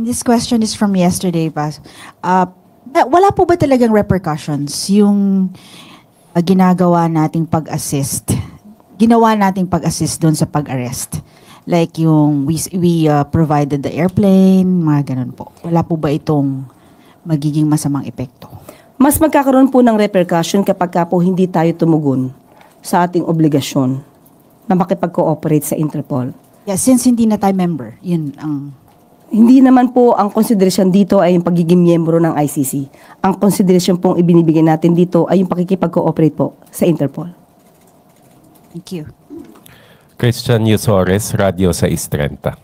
This question is from yesterday pa. Wala po ba talagang repercussions yung ginagawa nating pag-assist? Ginawa nating pag-assist doon sa pag-arrest? Like yung we provided the airplane, mga ganun po. Wala po ba itong magiging masamang epekto? Mas magkakaroon po ng repercussion kapag ka po hindi tayo tumugon sa ating obligasyon na makipag-cooperate sa Interpol. Yeah, since hindi na tayo member, yun ang... Hindi naman po ang konsiderasyon dito ay yung pagiging miyembro ng ICC. Ang konsiderasyon pong ibinibigay natin dito ay yung pakikipag-cooperate po sa Interpol. Thank you. Christian Yusores, Radio 630.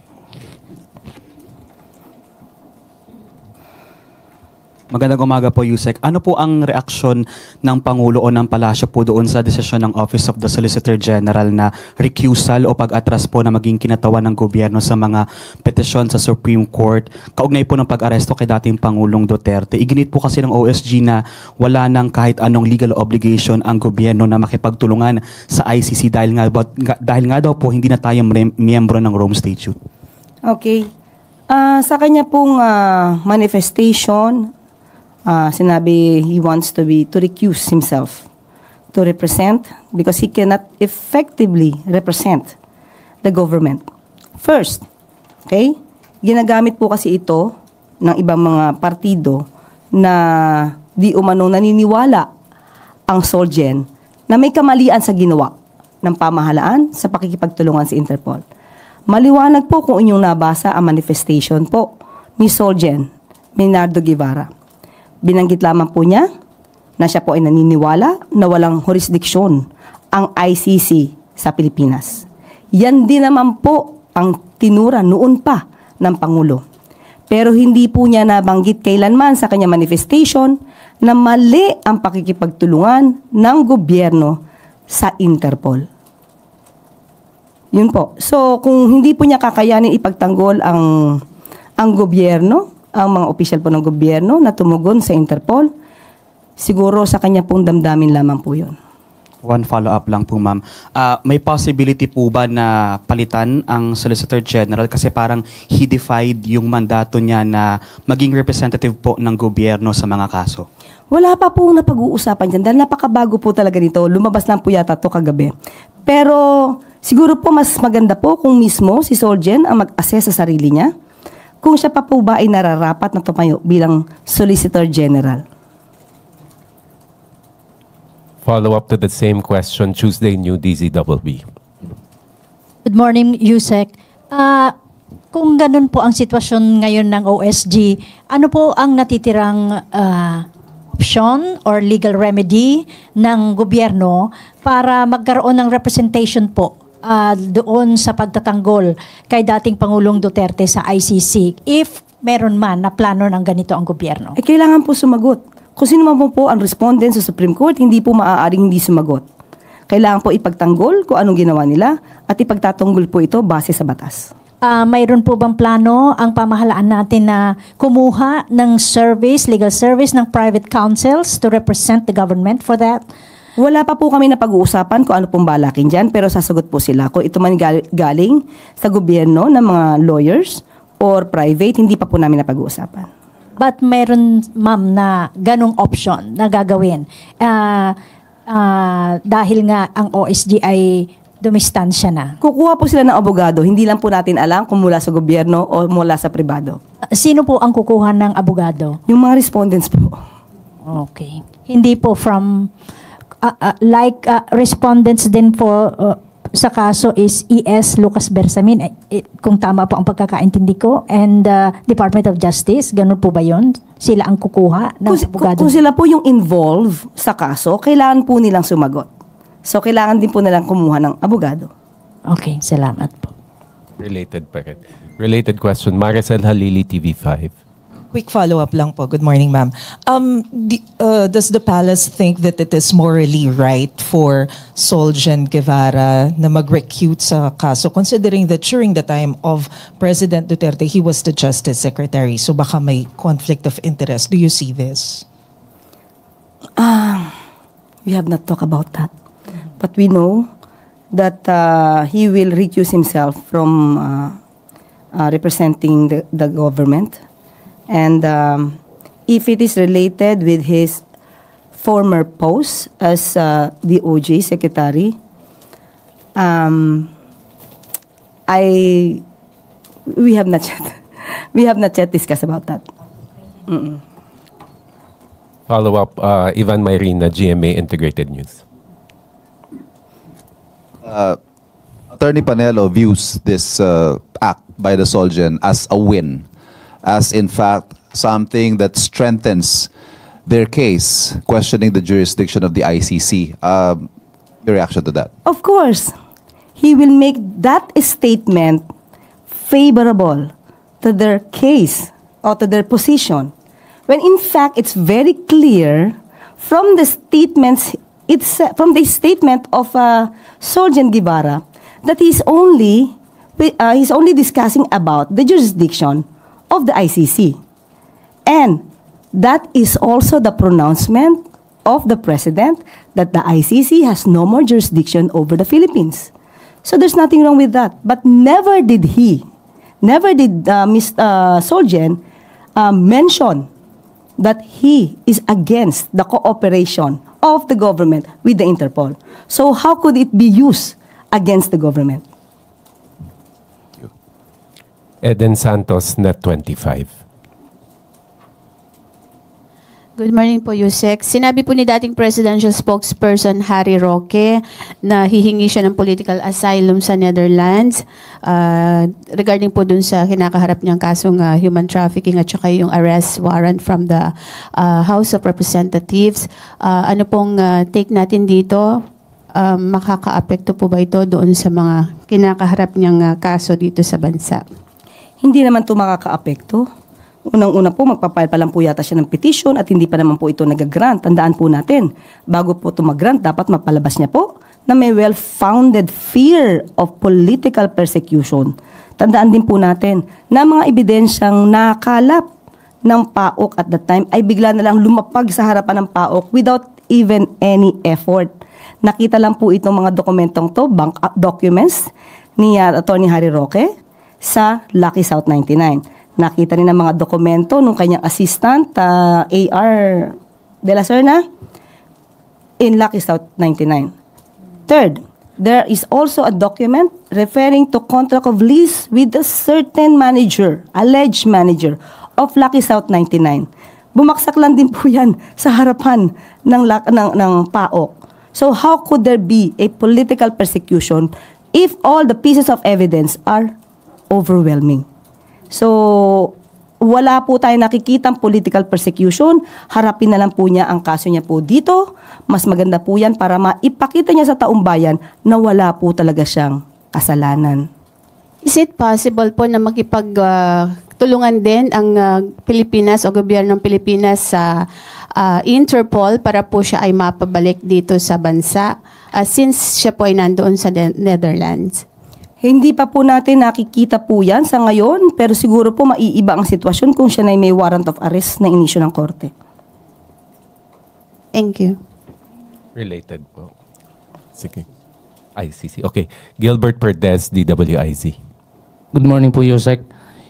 Magandang umaga po, Yusek. Ano po ang reaksyon ng Pangulo o ng Palasyo po doon sa desisyon ng Office of the Solicitor General na recusal o pag-atras po na maging kinatawan ng gobyerno sa mga petisyon sa Supreme Court kaugnay po ng pag-aresto kay dating Pangulong Duterte? Iginit po kasi ng OSG na wala nang kahit anong legal obligation ang gobyerno na makipagtulungan sa ICC dahil nga daw po hindi na tayo miyembro ng Rome Statute. Okay. Sa kanya pong manifestation, sinabi he wants to recuse himself to represent because he cannot effectively represent the government. First, okay, ginagamit po kasi ito ng ibang mga partido na di umano naniniwala ang Solgen na may kamalian sa ginawa ng pamahalaan sa pakikipagtulungan sa Interpol. Maliwanag po kung inyong nabasa ang manifestation po ni Solgen Maynardo Guevara. Binanggit lamang po niya na siya po ay naniniwala na walang jurisdiksyon ang ICC sa Pilipinas. Yan din naman po ang tinura noon pa ng Pangulo. Pero hindi po niya nabanggit kailanman sa kanya manifestation na mali ang pakikipagtulungan ng gobyerno sa Interpol. Yun po. So kung hindi po niya kakayanin ipagtanggol ang gobyerno, ang mga opisyal po ng gobyerno na tumugon sa Interpol, siguro sa kanya pong damdamin lamang po yun. One follow-up lang po, ma'am. May possibility po ba na palitan ang Solicitor General kasi parang he defied yung mandato niya na maging representative po ng gobyerno sa mga kaso? Wala pa pong napag-uusapan dyan dahil napakabago po talaga nito. Lumabas lang po yata to kagabi. Pero siguro po mas maganda po kung mismo si Solgen ang mag-assess sa sarili niya kung siya pa po ba ay nararapat na tumayo bilang Solicitor General. Follow up to the same question, Tuesday New DZWB. Good morning, Yusek. Kung ganun po ang sitwasyon ngayon ng OSG, ano po ang natitirang option or legal remedy ng gobyerno para magkaroon ng representation po doon sa pagtatanggol kay dating Pangulong Duterte sa ICC if meron man na plano ng ganito ang gobyerno? Kailangan po sumagot. Kung sino man po ang respondent sa Supreme Court, hindi po maaaring hindi sumagot. Kailangan po ipagtanggol kung anong ginawa nila at ipagtatanggol po ito base sa batas. Mayroon po bang plano ang pamahalaan natin na kumuha ng legal service ng private counsels to represent the government for that? Wala pa po kami na pag-uusapan kung ano pong balakin dyan, pero sasagot po sila. Kung ito man galing sa gobyerno ng mga lawyers or private, hindi pa po namin na pag-uusapan. But meron, ma'am, na ganong option na gagawin dahil nga ang OSG ay dumistansya na. Kukuha po sila ng abogado. Hindi lang po natin alam kung mula sa gobyerno o mula sa pribado. Sino po ang kukuha ng abogado? Yung mga respondents po. Okay. Hindi po from... respondents din po sa kaso is ES Lucas Bersamin, kung tama po ang pagkakaintindi ko, and Department of Justice, ganun po ba yun? Sila ang kukuha ng abogado? Kung sila po yung involved sa kaso, kailangan po nilang sumagot. So, kailangan din po nilang kumuha ng abogado. Okay, salamat po. Related pa rin. Related question, Maricel Halili, TV5. Quick follow-up lang po. Good morning, ma'am. Does the palace think that it is morally right for Solgen Guevara na mag-recute sa kaso, considering that during the time of President Duterte, he was the Justice Secretary, so baka may conflict of interest. Do you see this? We have not talked about that. But we know that he will recuse himself from representing the government. And if it is related with his former post as the OJ secretary, we have not yet discussed about that. Follow up, Ivan Mayrina, GMA Integrated News. Attorney Panelo views this act by the Solgen as a win, as in fact something that strengthens their case, questioning the jurisdiction of the ICC. Your reaction to that? Of course, he will make that statement favorable to their case or to their position, when in fact it's very clear from the statements, from the statement of Solgen Guevara, that he's only discussing about the jurisdiction of the ICC. And that is also the pronouncement of the President that the ICC has no more jurisdiction over the Philippines. So there's nothing wrong with that. But never did Mr. Solgen mention that he is against the cooperation of the government with the Interpol. So how could it be used against the government? Eden Santos, Net 25. Good morning po, Yusek. Sinabi po ni dating presidential spokesperson Harry Roque na hihingi siya ng political asylum sa Netherlands regarding po dun sa kinakaharap niyang kasong human trafficking at saka yung arrest warrant from the House of Representatives. Ano pong take natin dito? Makaka-apekto po ba ito doon sa mga kinakaharap niyang kaso dito sa bansa? Hindi naman ito makaka-apekto. Unang-una po, magpapile pa lang po yata siya ng petition at hindi pa naman po ito nag-grant. Tandaan po natin, bago po ito mag-grant, dapat mapalabas niya po na may well-founded fear of political persecution. Tandaan din po natin na mga ebidensyang nakalap ng PAOK at that time ay bigla na lang lumapag sa harapan ng PAOK without even any effort. Nakita lang po itong mga dokumentong to, bank documents ni Attorney Harry Roque sa Lucky South 99. Nakita rin ang mga dokumento nung kanyang assistant, A.R. De La Serna, in Lucky South 99. Third, there is also a document referring to contract of lease with a certain manager, alleged manager, of Lucky South 99. Bumaksak lang din po yan sa harapan ng PAOK. So how could there be a political persecution if all the pieces of evidence are overwhelming? So, wala po tayo nakikitang political persecution. Harapin na lang po niya ang kaso niya po dito. Mas maganda po yan para maipakita niya sa taong bayan na wala po talaga siyang kasalanan. Is it possible po na makipagtulungan din ang Pilipinas o gobyernong Pilipinas sa Interpol para po siya ay mapabalik dito sa bansa since siya po ay nandoon sa Netherlands? Hindi pa po natin nakikita po yan sa ngayon, pero siguro po maiiba ang sitwasyon kung siya na may warrant of arrest na inisyu ng korte. Thank you. Related po. Sige. ICC. Okay. Gilbert Perdez, DWIZ. Good morning po, Yusek.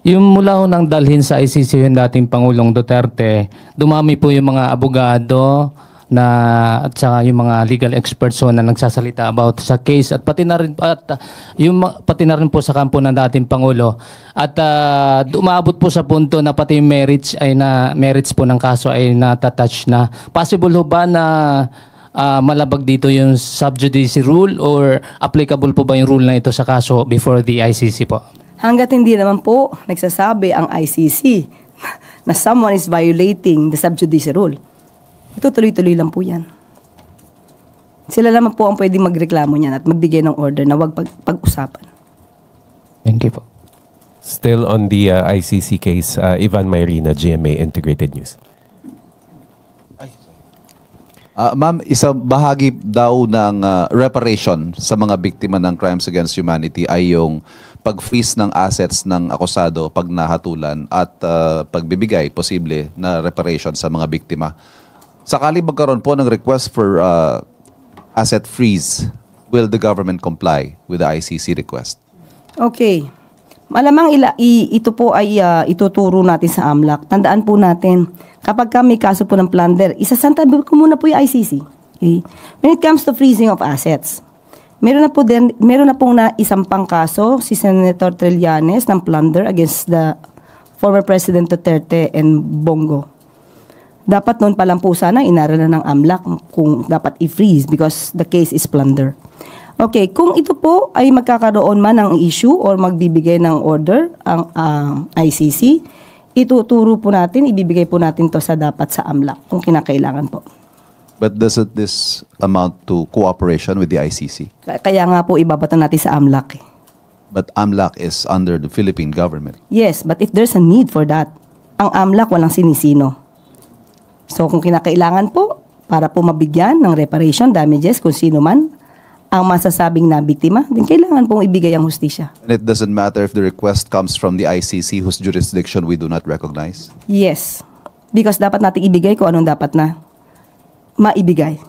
Yung mula ho nang dalhin sa ICC yung dating Pangulong Duterte, dumami po yung mga abogado at saka yung mga legal experts na nagsasalita about sa case at pati na rin po sa kampo ng dating Pangulo at umabot po sa punto na pati yung merits po ng kaso ay natatouch na. Possible ho ba na malabag dito yung sub judice rule or applicable po ba yung rule na ito sa kaso before the ICC po? Hanggat hindi naman po nagsasabi ang ICC na someone is violating the sub judice rule, ito tuloy-tuloy lang po yan. Sila naman po ang pwedeng magreklamo niyan at magbigay ng order na wag pag-usapan. Thank you po. Still on the ICC case, Ivan Mayrina, GMA Integrated News. Ma'am, isang bahagi daw ng reparation sa mga biktima ng crimes against humanity ay yung pag-freeze ng assets ng akusado pag nahatulan at pagbibigay, posible, na reparation sa mga biktima. Sakali magkaroon po ng request for asset freeze, will the government comply with the ICC request? Okay. Malamang ito po ay ituturo natin sa AMLAC. Tandaan po natin, kapag may kaso po ng plunder, isasantabi ko muna po yung ICC. Okay? When it comes to freezing of assets, meron na pong isampang kaso si Senator Trillanes ng plunder against the former President Duterte and Bongo. Dapat noon pa lang po sana inaralan ng AMLAC kung dapat i-freeze because the case is plunder. Okay, kung ito po ay magkakaroon man ng issue or magbibigay ng order ang ICC, ituturo po natin, ibibigay po natin to dapat sa AMLAC kung kinakailangan po. But doesn't this amount to cooperation with the ICC? Kaya nga po ibabato natin sa AMLAC. But AMLAC is under the Philippine government. Yes, but if there's a need for that, ang AMLAC walang sinisino. So kung kinakailangan po, para po mabigyan ng reparation damages kung sino man ang masasabing na biktima, din kailangan pong ibigay ang hustisya. And it doesn't matter if the request comes from the ICC whose jurisdiction we do not recognize? Yes, because dapat natin ibigay kung anong dapat na maibigay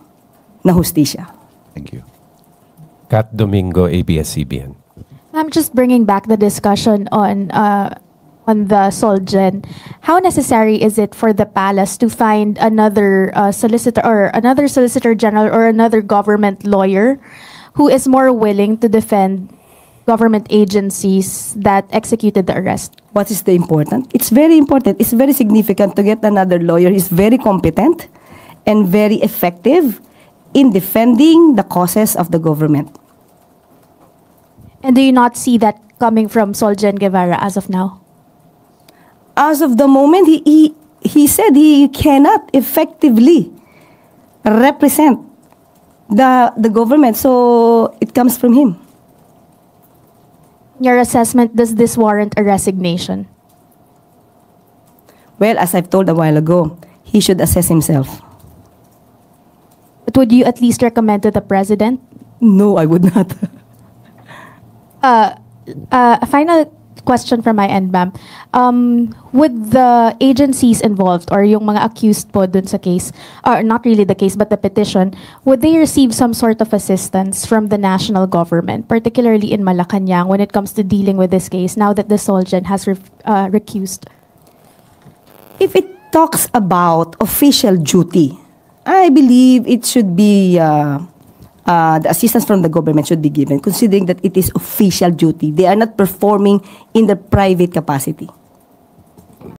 na hustisya. Thank you. Kat Domingo, ABS-CBN. I'm just bringing back the discussion on the Solgen. How necessary is it for the palace to find another solicitor or another solicitor general or another government lawyer who is more willing to defend government agencies that executed the arrest? What is the important? It's very important. It's very significant to get another lawyer who is very competent and very effective in defending the causes of the government. And do you not see that coming from Solgen Guevara as of now? As of the moment, he said he cannot effectively represent the government, so it comes from him. Your assessment, does this warrant a resignation? Well, as I've told a while ago, he should assess himself. But would you at least recommend to the president? No, I would not. A final question from my end, ma'am. With the agencies involved or yung mga accused po dun sa case, or not really the case but the petition, would they receive some sort of assistance from the national government, particularly in Malacanang, when it comes to dealing with this case now that the Solgen has recused? If it talks about official duty, I believe it should be the assistance from the government should be given, considering that it is official duty. They are not performing in their private capacity.